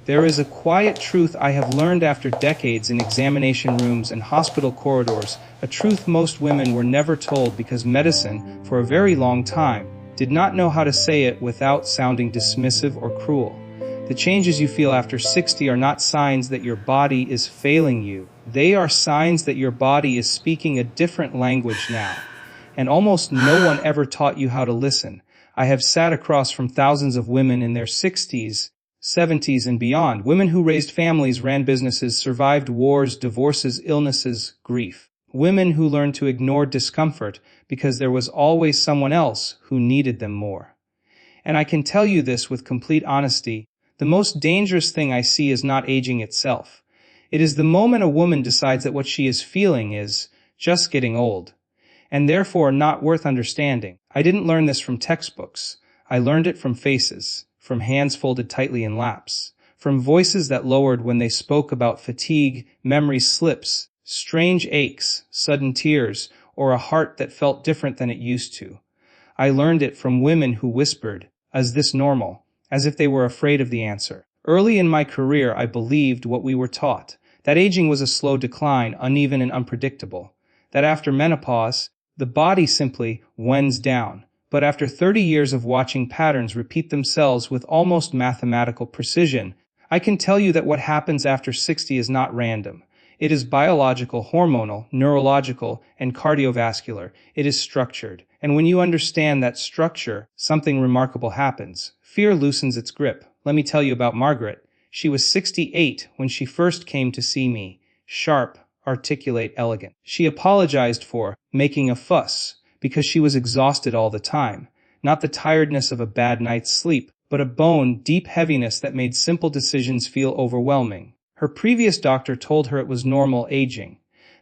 There is a quiet truth I have learned after decades in examination rooms and hospital corridors, a truth most women were never told because medicine, for a very long time, did not know how to say it without sounding dismissive or cruel. The changes you feel after 60 are not signs that your body is failing you. They are signs that your body is speaking a different language now. And almost no one ever taught you how to listen. I have sat across from thousands of women in their 60s, 70s and beyond, women who raised families, ran businesses, survived wars, divorces, illnesses, grief. Women who learned to ignore discomfort because there was always someone else who needed them more. And I can tell you this with complete honesty, the most dangerous thing I see is not aging itself. It is the moment a woman decides that what she is feeling is just getting old, and therefore not worth understanding. I didn't learn this from textbooks. I learned it from faces, from hands folded tightly in laps, from voices that lowered when they spoke about fatigue, memory slips, strange aches, sudden tears, or a heart that felt different than it used to. I learned it from women who whispered, "Is this normal?" as if they were afraid of the answer. Early in my career, I believed what we were taught, that aging was a slow decline, uneven and unpredictable, that after menopause, the body simply winds down. But after 30 years of watching patterns repeat themselves with almost mathematical precision, I can tell you that what happens after 60 is not random. It is biological, hormonal, neurological, and cardiovascular. It is structured. And when you understand that structure, something remarkable happens. Fear loosens its grip. Let me tell you about Margaret. She was 68 when she first came to see me. Sharp, articulate, elegant. She apologized for making a fuss because she was exhausted all the time. Not the tiredness of a bad night's sleep, but a bone-deep heaviness that made simple decisions feel overwhelming. Her previous doctor told her it was normal aging,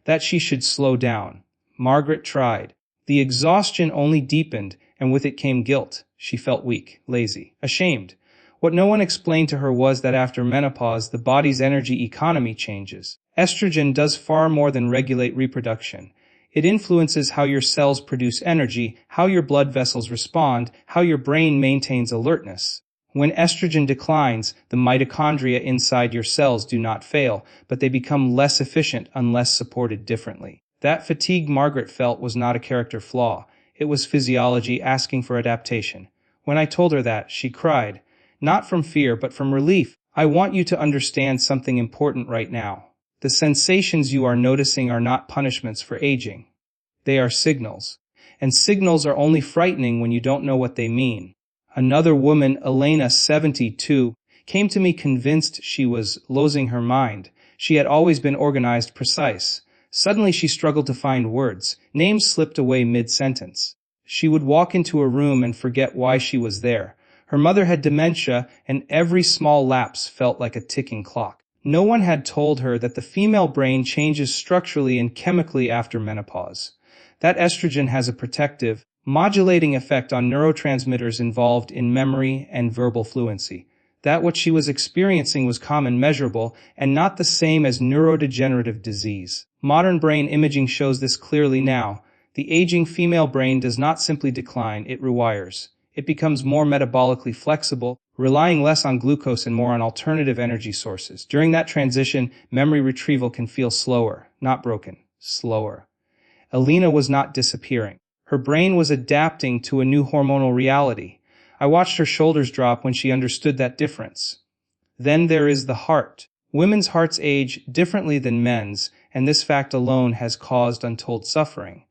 that she should slow down. Margaret tried. The exhaustion only deepened, and with it came guilt. She felt weak, lazy, ashamed. What no one explained to her was that after menopause, the body's energy economy changes. Estrogen does far more than regulate reproduction. It influences how your cells produce energy, how your blood vessels respond, how your brain maintains alertness. When estrogen declines, the mitochondria inside your cells do not fail, but they become less efficient unless supported differently. That fatigue Margaret felt was not a character flaw. It was physiology asking for adaptation. When I told her that, she cried. Not from fear, but from relief. I want you to understand something important right now. The sensations you are noticing are not punishments for aging. They are signals. And signals are only frightening when you don't know what they mean. Another woman, Elena, 72, came to me convinced she was losing her mind. She had always been organized, precise. Suddenly she struggled to find words. Names slipped away mid-sentence. She would walk into a room and forget why she was there. Her mother had dementia, and every small lapse felt like a ticking clock. No one had told her that the female brain changes structurally and chemically after menopause. That estrogen has a protective, modulating effect on neurotransmitters involved in memory and verbal fluency. That what she was experiencing was common, measurable, and not the same as neurodegenerative disease. Modern brain imaging shows this clearly now. The aging female brain does not simply decline, it rewires. It becomes more metabolically flexible, relying less on glucose and more on alternative energy sources. During that transition, memory retrieval can feel slower, not broken, slower. Elena was not disappearing. Her brain was adapting to a new hormonal reality. I watched her shoulders drop when she understood that difference. Then there is the heart. Women's hearts age differently than men's, and this fact alone has caused untold suffering.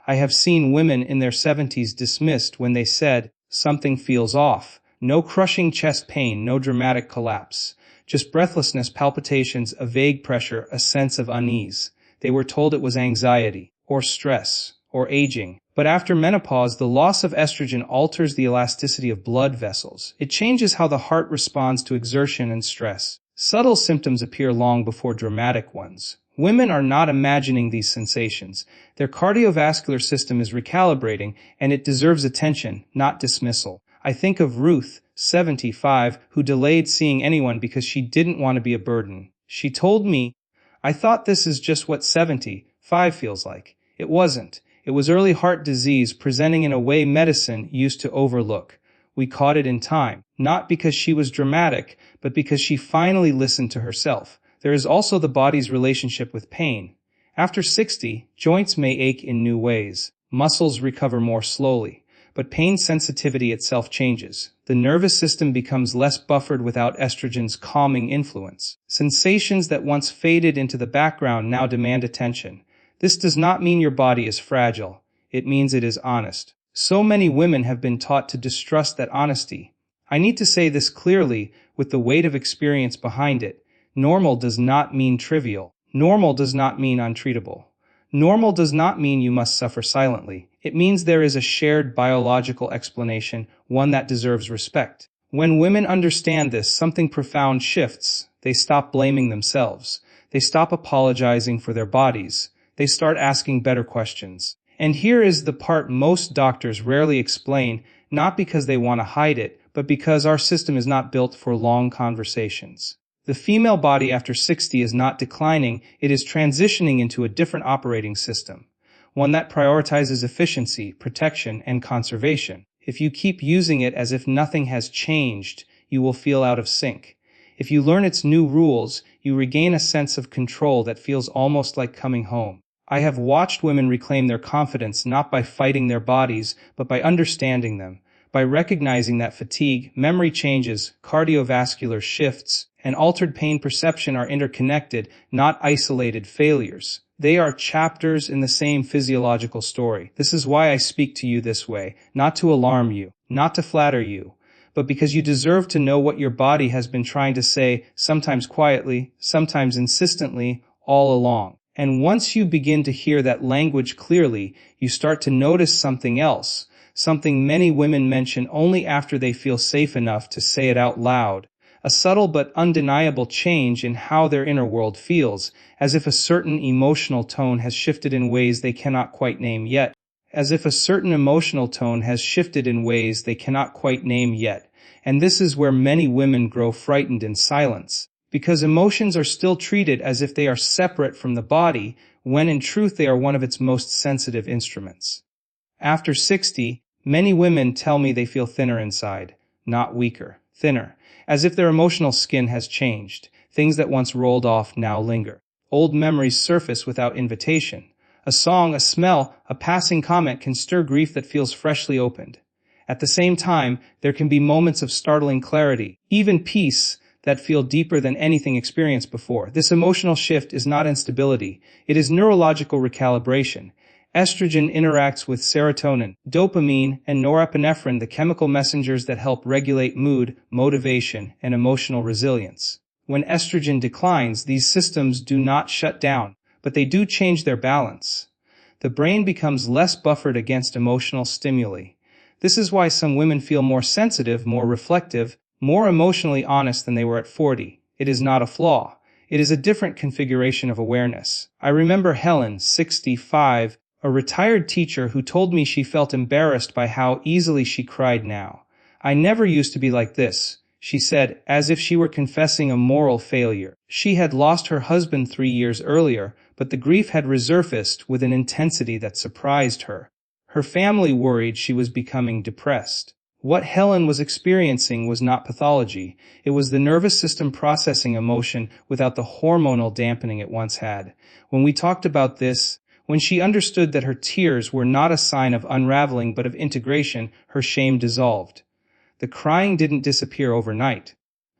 I have seen women in their 70s dismissed when they said, "Something feels off." No crushing chest pain, no dramatic collapse. Just breathlessness, palpitations, a vague pressure, a sense of unease. They were told it was anxiety, or stress, or aging. But after menopause, the loss of estrogen alters the elasticity of blood vessels. It changes how the heart responds to exertion and stress. Subtle symptoms appear long before dramatic ones. Women are not imagining these sensations. Their cardiovascular system is recalibrating, and it deserves attention, not dismissal. I think of Ruth, 75, who delayed seeing anyone because she didn't want to be a burden. She told me, "I thought this is just what 75 feels like." It wasn't. It was early heart disease presenting in a way medicine used to overlook. We caught it in time, not because she was dramatic, but because she finally listened to herself. There is also the body's relationship with pain. After 60, joints may ache in new ways. Muscles recover more slowly. But pain sensitivity itself changes. The nervous system becomes less buffered without estrogen's calming influence. Sensations that once faded into the background now demand attention. This does not mean your body is fragile. It means it is honest. So many women have been taught to distrust that honesty. I need to say this clearly, with the weight of experience behind it. Normal does not mean trivial. Normal does not mean untreatable. Normal does not mean you must suffer silently. It means there is a shared biological explanation, one that deserves respect. When women understand this, something profound shifts. They stop blaming themselves. They stop apologizing for their bodies. They start asking better questions. And here is the part most doctors rarely explain, not because they want to hide it, but because our system is not built for long conversations. The female body after 60 is not declining, it is transitioning into a different operating system. One that prioritizes efficiency, protection, and conservation. If you keep using it as if nothing has changed, you will feel out of sync. If you learn its new rules, you regain a sense of control that feels almost like coming home. I have watched women reclaim their confidence not by fighting their bodies, but by understanding them, by recognizing that fatigue, memory changes, cardiovascular shifts, and altered pain perception are interconnected, not isolated failures. They are chapters in the same physiological story. This is why I speak to you this way, not to alarm you, not to flatter you, but because you deserve to know what your body has been trying to say, sometimes quietly, sometimes insistently, all along. And once you begin to hear that language clearly, you start to notice something else, something many women mention only after they feel safe enough to say it out loud. A subtle but undeniable change in how their inner world feels, as if a certain emotional tone has shifted in ways they cannot quite name yet. As if a certain emotional tone has shifted in ways they cannot quite name yet. And this is where many women grow frightened in silence. Because emotions are still treated as if they are separate from the body, when in truth they are one of its most sensitive instruments. After 60, many women tell me they feel thinner inside, not weaker, thinner. As if their emotional skin has changed. Things that once rolled off now linger. Old memories surface without invitation. A song, a smell, a passing comment can stir grief that feels freshly opened. At the same time, there can be moments of startling clarity, even peace, that feel deeper than anything experienced before. This emotional shift is not instability. It is neurological recalibration. Estrogen interacts with serotonin, dopamine, and norepinephrine, the chemical messengers that help regulate mood, motivation, and emotional resilience. When estrogen declines, these systems do not shut down, but they do change their balance. The brain becomes less buffered against emotional stimuli. This is why some women feel more sensitive, more reflective, more emotionally honest than they were at 40. It is not a flaw. It is a different configuration of awareness. I remember Helen, 65, a retired teacher who told me she felt embarrassed by how easily she cried now. I never used to be like this, she said, as if she were confessing a moral failure. She had lost her husband 3 years earlier, but the grief had resurfaced with an intensity that surprised her. Her family worried she was becoming depressed. What Helen was experiencing was not pathology. It was the nervous system processing emotion without the hormonal dampening it once had. When we talked about this, when she understood that her tears were not a sign of unraveling but of integration, her shame dissolved. The crying didn't disappear overnight,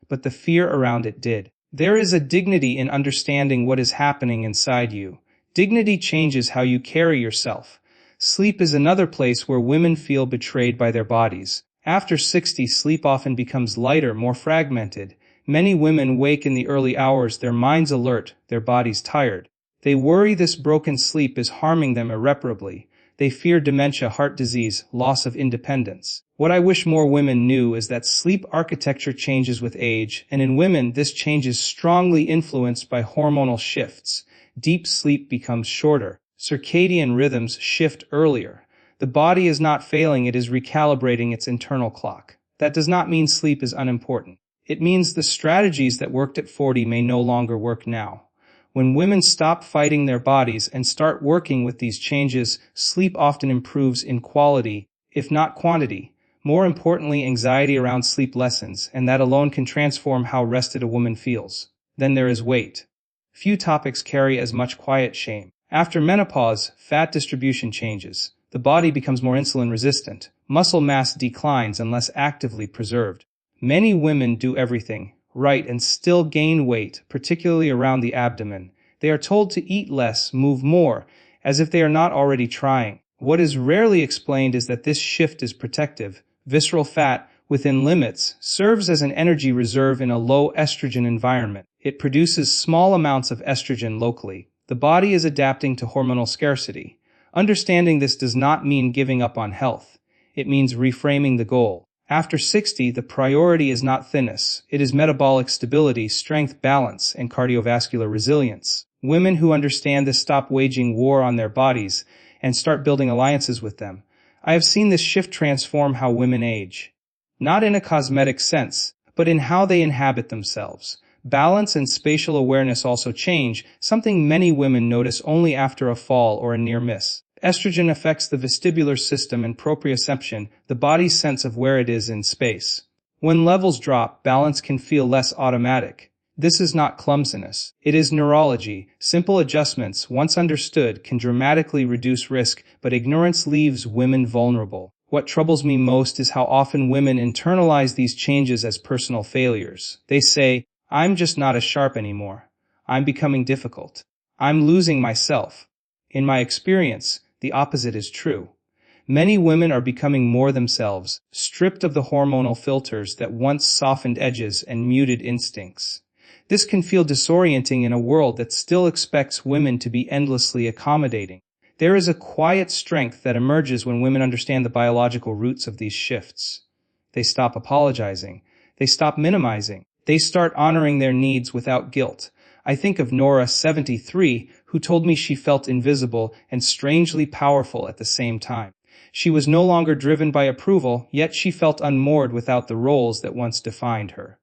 but the fear around it did. There is a dignity in understanding what is happening inside you. Dignity changes how you carry yourself. Sleep is another place where women feel betrayed by their bodies. After 60, sleep often becomes lighter, more fragmented. Many women wake in the early hours, their minds alert, their bodies tired. They worry this broken sleep is harming them irreparably. They fear dementia, heart disease, loss of independence. What I wish more women knew is that sleep architecture changes with age, and in women this change is strongly influenced by hormonal shifts. Deep sleep becomes shorter. Circadian rhythms shift earlier. The body is not failing, it is recalibrating its internal clock. That does not mean sleep is unimportant. It means the strategies that worked at 40 may no longer work now. When women stop fighting their bodies and start working with these changes, sleep often improves in quality, if not quantity. More importantly, anxiety around sleep lessens, and that alone can transform how rested a woman feels. Then there is weight. Few topics carry as much quiet shame. After menopause, fat distribution changes. The body becomes more insulin resistant. Muscle mass declines unless actively preserved. Many women do everything right and still gain weight, particularly around the abdomen. They are told to eat less, move more, as if they are not already trying. What is rarely explained is that this shift is protective. Visceral fat, within limits, serves as an energy reserve in a low estrogen environment. It produces small amounts of estrogen locally. The body is adapting to hormonal scarcity. Understanding this does not mean giving up on health. It means reframing the goal. After 60, the priority is not thinness. It is metabolic stability, strength, balance, and cardiovascular resilience. Women who understand this stop waging war on their bodies and start building alliances with them. I have seen this shift transform how women age. Not in a cosmetic sense, but in how they inhabit themselves. Balance and spatial awareness also change, something many women notice only after a fall or a near miss. Estrogen affects the vestibular system and proprioception, the body's sense of where it is in space. When levels drop, balance can feel less automatic. This is not clumsiness. It is neurology. Simple adjustments, once understood, can dramatically reduce risk, but ignorance leaves women vulnerable. What troubles me most is how often women internalize these changes as personal failures. They say, "I'm just not as sharp anymore. I'm becoming difficult. I'm losing myself." In my experience, the opposite is true. Many women are becoming more themselves, stripped of the hormonal filters that once softened edges and muted instincts. This can feel disorienting in a world that still expects women to be endlessly accommodating. There is a quiet strength that emerges when women understand the biological roots of these shifts. They stop apologizing. They stop minimizing. They start honoring their needs without guilt. I think of Nora, 73, who told me she felt invisible and strangely powerful at the same time. She was no longer driven by approval, yet she felt unmoored without the roles that once defined her.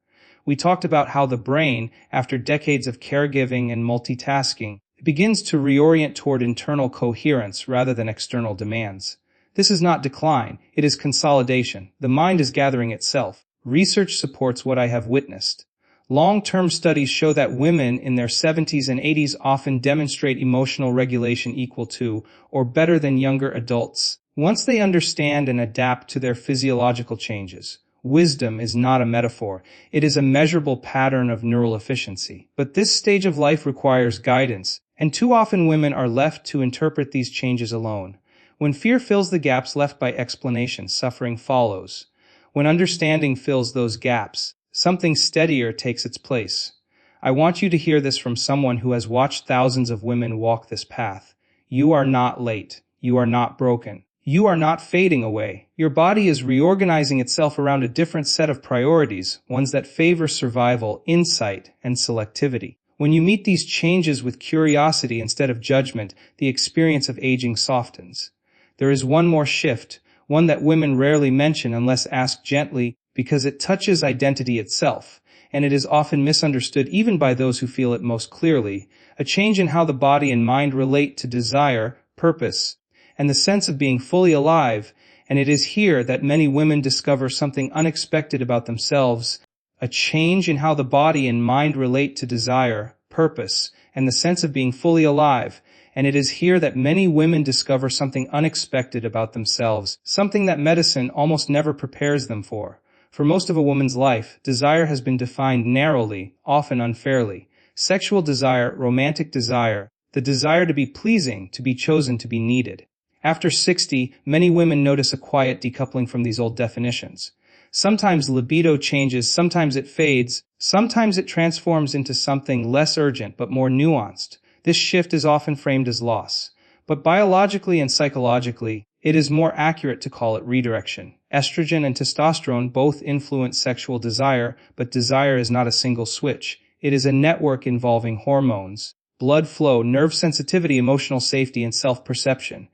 We talked about how the brain, after decades of caregiving and multitasking, begins to reorient toward internal coherence rather than external demands. This is not decline, it is consolidation. The mind is gathering itself. Research supports what I have witnessed. Long-term studies show that women in their 70s and 80s often demonstrate emotional regulation equal to or better than younger adults. Once they understand and adapt to their physiological changes. Wisdom is not a metaphor. It is a measurable pattern of neural efficiency. But this stage of life requires guidance, and too often women are left to interpret these changes alone. When fear fills the gaps left by explanation, suffering follows. When understanding fills those gaps, something steadier takes its place. I want you to hear this from someone who has watched thousands of women walk this path. You are not late. You are not broken. You are not fading away. Your body is reorganizing itself around a different set of priorities, ones that favor survival, insight, and selectivity. When you meet these changes with curiosity instead of judgment, the experience of aging softens. There is one more shift, one that women rarely mention unless asked gently, because it touches identity itself, and it is often misunderstood even by those who feel it most clearly, a change in how the body and mind relate to desire, purpose, and the sense of being fully alive, and it is here that many women discover something unexpected about themselves, a change in how the body and mind relate to desire, purpose, and the sense of being fully alive, and it is here that many women discover something unexpected about themselves, something that medicine almost never prepares them for. For most of a woman's life, desire has been defined narrowly, often unfairly. Sexual desire, romantic desire, the desire to be pleasing, to be chosen, to be needed. After 60, many women notice a quiet decoupling from these old definitions. Sometimes libido changes, sometimes it fades, sometimes it transforms into something less urgent but more nuanced. This shift is often framed as loss. But biologically and psychologically, it is more accurate to call it redirection. Estrogen and testosterone both influence sexual desire, but desire is not a single switch. It is a network involving hormones, blood flow, nerve sensitivity, emotional safety, and self-perception.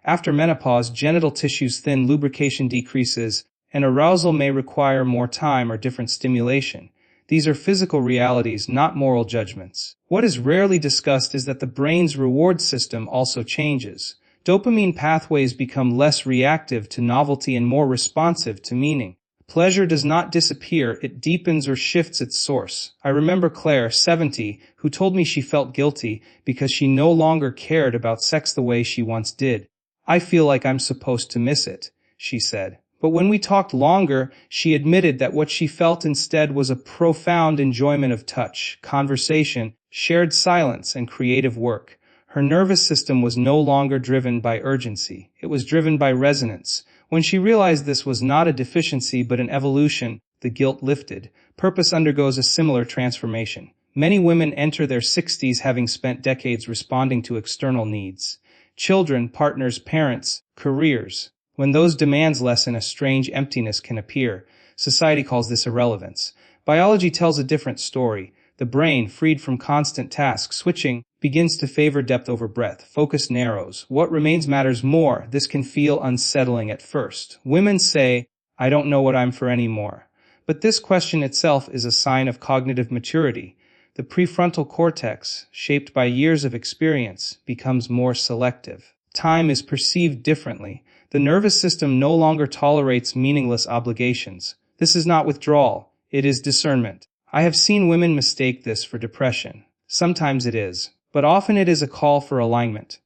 After menopause, genital tissues thin, lubrication decreases, and arousal may require more time or different stimulation. These are physical realities, not moral judgments. What is rarely discussed is that the brain's reward system also changes. Dopamine pathways become less reactive to novelty and more responsive to meaning. Pleasure does not disappear, it deepens or shifts its source. I remember Claire, 70, who told me she felt guilty because she no longer cared about sex the way she once did. I feel like I'm supposed to miss it, she said. But when we talked longer, she admitted that what she felt instead was a profound enjoyment of touch, conversation, shared silence, and creative work. Her nervous system was no longer driven by urgency. It was driven by resonance. When she realized this was not a deficiency but an evolution, the guilt lifted. Purpose undergoes a similar transformation. Many women enter their 60s having spent decades responding to external needs. Children, partners, parents, careers. When those demands lessen, a strange emptiness can appear. Society calls this irrelevance. Biology tells a different story. The brain, freed from constant task switching, begins to favor depth over breadth. Focus narrows. What remains matters more. This can feel unsettling at first. Women say, "I don't know what I'm for anymore." But this question itself is a sign of cognitive maturity. The prefrontal cortex, shaped by years of experience, becomes more selective. Time is perceived differently. The nervous system no longer tolerates meaningless obligations. This is not withdrawal. It is discernment. I have seen women mistake this for depression. Sometimes it is, but often it is a call for alignment.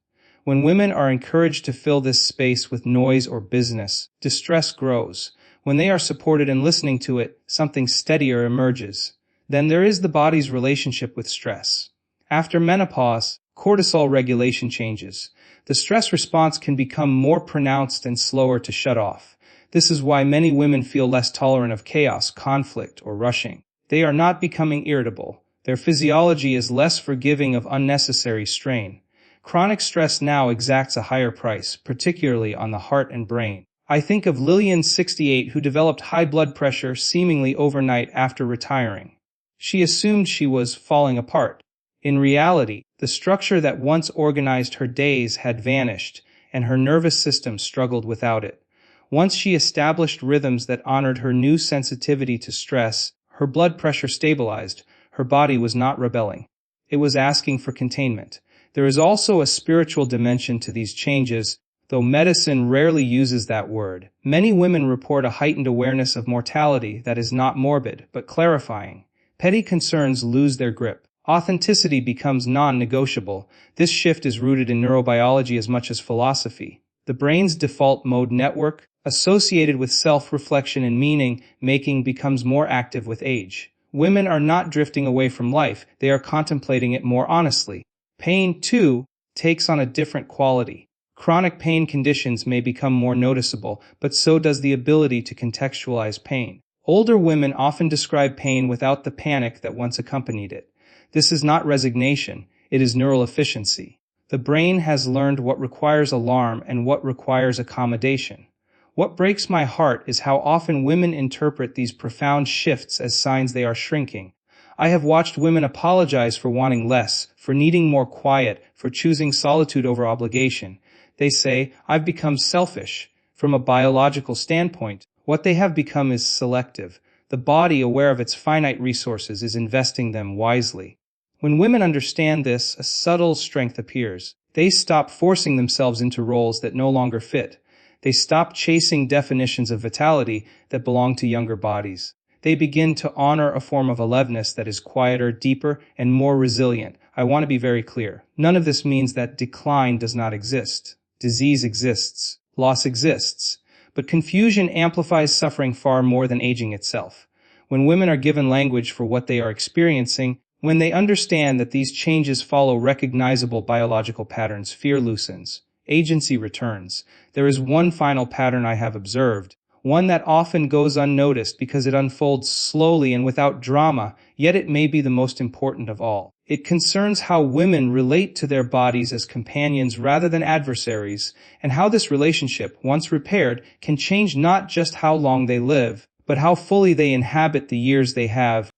When women are encouraged to fill this space with noise or business, distress grows. When they are supported and listening to it, something steadier emerges. Then there is the body's relationship with stress. After menopause, cortisol regulation changes. The stress response can become more pronounced and slower to shut off. This is why many women feel less tolerant of chaos, conflict, or rushing. They are not becoming irritable. Their physiology is less forgiving of unnecessary strain. Chronic stress now exacts a higher price, particularly on the heart and brain. I think of Lillian, 68, who developed high blood pressure seemingly overnight after retiring. She assumed she was falling apart. In reality, the structure that once organized her days had vanished, and her nervous system struggled without it. Once she established rhythms that honored her new sensitivity to stress, her blood pressure stabilized. Her body was not rebelling. It was asking for containment. There is also a spiritual dimension to these changes, though medicine rarely uses that word. Many women report a heightened awareness of mortality that is not morbid, but clarifying. Petty concerns lose their grip. Authenticity becomes non-negotiable. This shift is rooted in neurobiology as much as philosophy. The brain's default mode network, associated with self-reflection and meaning-making, becomes more active with age. Women are not drifting away from life, they are contemplating it more honestly. Pain, too, takes on a different quality. Chronic pain conditions may become more noticeable, but so does the ability to contextualize pain. Older women often describe pain without the panic that once accompanied it. This is not resignation, it is neural efficiency. The brain has learned what requires alarm and what requires accommodation. What breaks my heart is how often women interpret these profound shifts as signs they are shrinking. I have watched women apologize for wanting less, for needing more quiet, for choosing solitude over obligation. They say, "I've become selfish." From a biological standpoint, what they have become is selective. The body, aware of its finite resources, is investing them wisely. When women understand this, a subtle strength appears. They stop forcing themselves into roles that no longer fit. They stop chasing definitions of vitality that belong to younger bodies. They begin to honor a form of aliveness that is quieter, deeper, and more resilient. I want to be very clear. None of this means that decline does not exist. Disease exists. Loss exists. But confusion amplifies suffering far more than aging itself. When women are given language for what they are experiencing, when they understand that these changes follow recognizable biological patterns, fear loosens. Agency returns. There is one final pattern I have observed, one that often goes unnoticed because it unfolds slowly and without drama, yet it may be the most important of all. It concerns how women relate to their bodies as companions rather than adversaries, and how this relationship, once repaired, can change not just how long they live, but how fully they inhabit the years they have.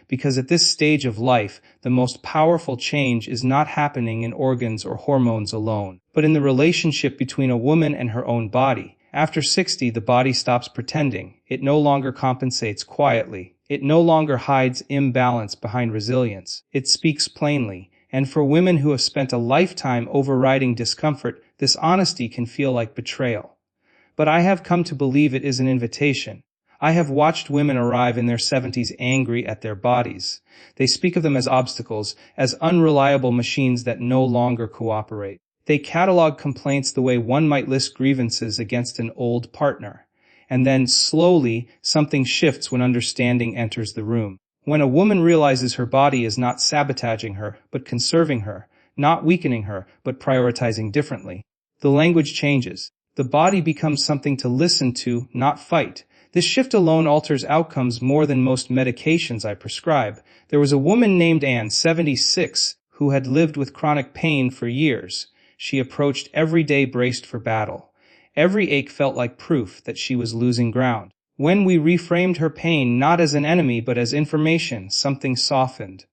Because at this stage of life, the most powerful change is not happening in organs or hormones alone, but in the relationship between a woman and her own body. After 60, the body stops pretending. It no longer compensates quietly. It no longer hides imbalance behind resilience. It speaks plainly. And for women who have spent a lifetime overriding discomfort, this honesty can feel like betrayal. But I have come to believe it is an invitation. I have watched women arrive in their 70s angry at their bodies. They speak of them as obstacles, as unreliable machines that no longer cooperate. They catalog complaints the way one might list grievances against an old partner. And then, slowly, something shifts when understanding enters the room. When a woman realizes her body is not sabotaging her, but conserving her, not weakening her, but prioritizing differently, the language changes. The body becomes something to listen to, not fight. This shift alone alters outcomes more than most medications I prescribe. There was a woman named Anne, 76, who had lived with chronic pain for years. She approached every day braced for battle. Every ache felt like proof that she was losing ground. When we reframed her pain not as an enemy but as information, something softened.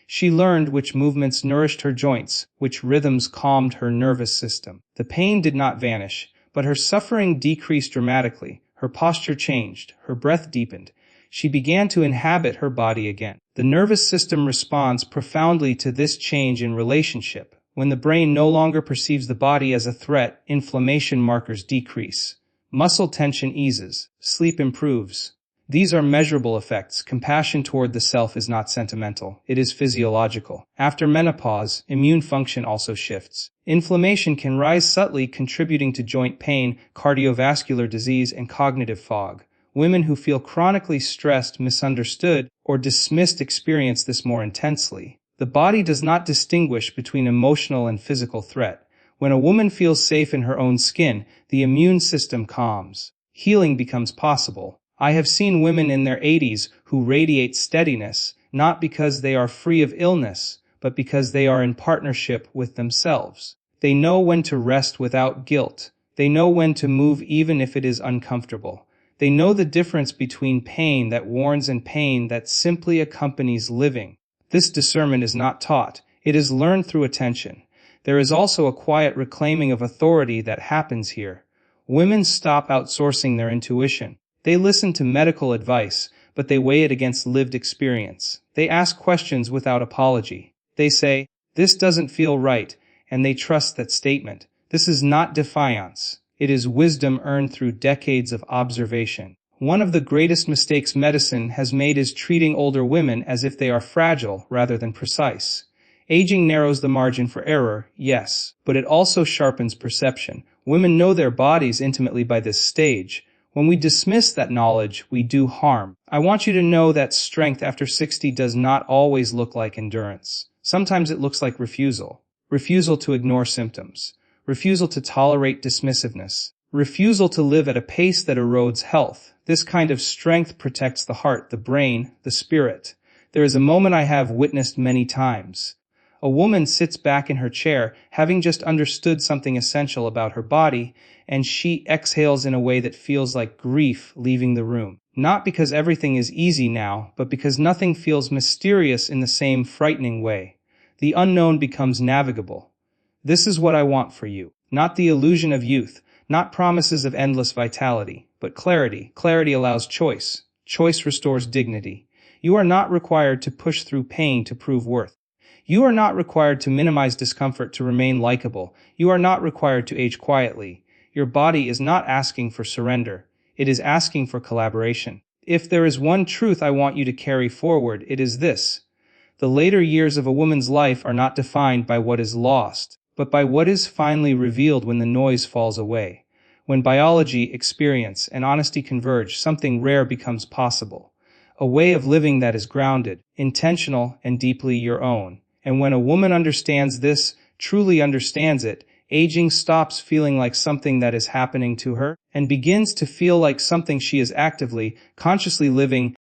She learned which movements nourished her joints, which rhythms calmed her nervous system. The pain did not vanish, but her suffering decreased dramatically. Her posture changed, her breath deepened. She began to inhabit her body again. The nervous system responds profoundly to this change in relationship. When the brain no longer perceives the body as a threat, inflammation markers decrease. Muscle tension eases. Sleep improves. These are measurable effects. Compassion toward the self is not sentimental. It is physiological. After menopause, immune function also shifts. Inflammation can rise subtly, contributing to joint pain, cardiovascular disease, and cognitive fog. Women who feel chronically stressed, misunderstood, or dismissed experience this more intensely. The body does not distinguish between emotional and physical threat. When a woman feels safe in her own skin, the immune system calms. Healing becomes possible. I have seen women in their 80s who radiate steadiness, not because they are free of illness, but because they are in partnership with themselves. They know when to rest without guilt. They know when to move even if it is uncomfortable. They know the difference between pain that warns and pain that simply accompanies living. This discernment is not taught. It is learned through attention. There is also a quiet reclaiming of authority that happens here. Women stop outsourcing their intuition. They listen to medical advice, but they weigh it against lived experience. They ask questions without apology. They say, "This doesn't feel right," and they trust that statement. This is not defiance. It is wisdom earned through decades of observation. One of the greatest mistakes medicine has made is treating older women as if they are fragile rather than precise. Aging narrows the margin for error, yes, but it also sharpens perception. Women know their bodies intimately by this stage. When we dismiss that knowledge, we do harm. I want you to know that strength after 60 does not always look like endurance. Sometimes it looks like refusal. Refusal to ignore symptoms. Refusal to tolerate dismissiveness. Refusal to live at a pace that erodes health. This kind of strength protects the heart, the brain, the spirit. There is a moment I have witnessed many times. A woman sits back in her chair, having just understood something essential about her body, and she exhales in a way that feels like grief leaving the room. Not because everything is easy now, but because nothing feels mysterious in the same frightening way. The unknown becomes navigable. This is what I want for you. Not the illusion of youth, not promises of endless vitality, but clarity. Clarity allows choice. Choice restores dignity. You are not required to push through pain to prove worth. You are not required to minimize discomfort to remain likable. You are not required to age quietly. Your body is not asking for surrender. It is asking for collaboration. If there is one truth I want you to carry forward, it is this. The later years of a woman's life are not defined by what is lost, but by what is finally revealed when the noise falls away. When biology, experience, and honesty converge, something rare becomes possible. A way of living that is grounded, intentional, and deeply your own. And when a woman understands this, truly understands it, aging stops feeling like something that is happening to her, and begins to feel like something she is actively, consciously living.